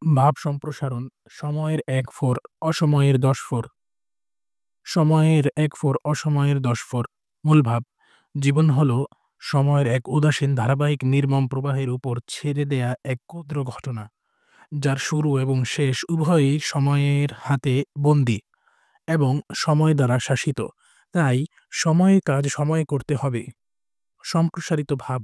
ভাব সম্প্রসারণ, সময়ের ১ ফোর, অসময়ের ১০ ফোর। সময়ের ১ ফোর, অসময়ের ১০ ফোর। মূল ভাব: জীবন হল সময়ের এক উদাসীন ধারাবাহিক নির্মম প্রবাহের উপর ছেড়ে দেয়া এক ক্ষুদ্র ঘটনা, যার শুরু এবং শেষ উভয়ই সময়ের হাতে বন্দী এবং সময় দ্বারা শাসিত। তাই সময়ে কাজ সময়ে করতে হবে। সম্প্রসারিত ভাব: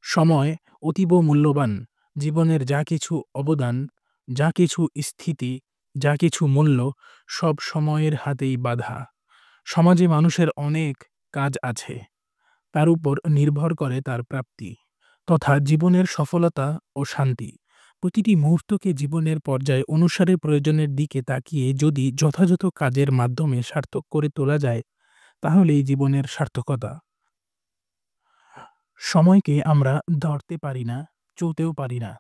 সময় অতীব মূল্যবান। জীবনের যা কিছু অবদান, যা কিছু স্থিতি, যা কিছু মূল্য, সব সময়ের হাতেই বাঁধা। সমাজে মানুষের অনেক কাজ আছে, তার উপর নির্ভর করে তার প্রাপ্তি তথা জীবনের সফলতা ও শান্তি। প্রতিটি মুহূর্তকে জীবনের পর্যায় অনুসারে প্রয়োজনের দিকে তাকিয়ে যদি যথাযথ কাজের মাধ্যমে সার্থক করে তোলা যায়, তাহলেই জীবনের সার্থকতা। সময়কে আমরা ধরতে পারি না, চলতেও পারি না।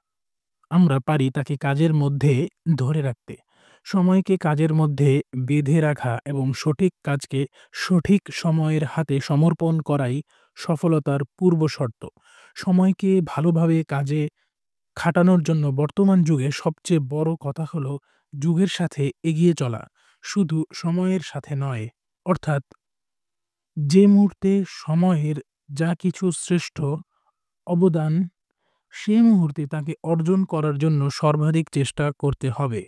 আমরা পারি তাকে কাজের মধ্যে ধরে রাখতে। সময়কে কাজের মধ্যে বেঁধে রাখা এবং সঠিক কাজকে সঠিক সময়ের হাতে সমর্পণ করাই সফলতার পূর্বশর্ত। সময়কে ভালোভাবে কাজে খাটানোর জন্য বর্তমান যুগে সবচেয়ে বড় কথা হলো যুগের সাথে এগিয়ে চলা, শুধু সময়ের সাথে নয়। অর্থাৎ যে মুহূর্তে সময়ের যা কিছু শ্রেষ্ঠ অবদান, সে মুহূর্তে তাকে অর্জন করার জন্য সর্বাধিক চেষ্টা করতে হবে।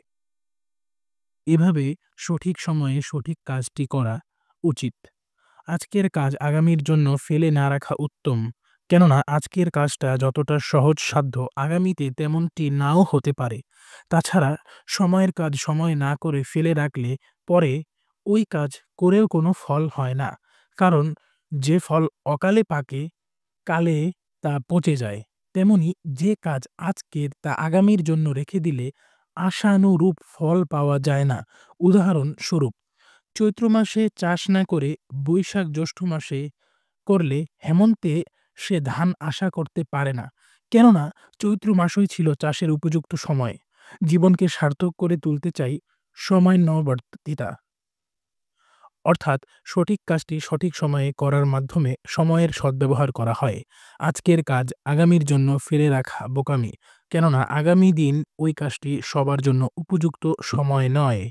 এভাবে সঠিক সময়ে সঠিক কাজটি করা উচিত। আজকের কাজ আগামীর জন্য ফেলে না রাখা উত্তম। কেননা আজকের কাজটা যতটা সহজসাধ্য, আগামীতে তেমনটি নাও হতে পারে। তাছাড়া সময়ের কাজ সময়ে না করে ফেলে রাখলে পরে ওই কাজ করেও কোনো ফল হয় না। কারণ যে ফল অকালে পাকে, কালে তা পচে যায়। তেমনি যে কাজ আজকের তা আগামীর জন্য রেখে দিলে আশানুরূপ ফল পাওয়া যায় না। উদাহরণস্বরূপ, চৈত্র মাসে চাষ না করে বৈশাখ জ্যৈষ্ঠ মাসে করলে হেমন্তে সে ধান আশা করতে পারে না। কেননা চৈত্র মাসই ছিল চাষের উপযুক্ত সময়। জীবনকে সার্থক করে তুলতে চাই সময়ানুবর্তিতা। অর্থাৎ সঠিক কাজটি সঠিক সময়ে করার মাধ্যমে সময়ের সদ্ব্যবহার করা হয়। আজকের কাজ আগামীর জন্য ফেলে রাখা বোকামি। কেননা আগামী দিন ওই কাজটি সবার জন্য উপযুক্ত সময় নয়।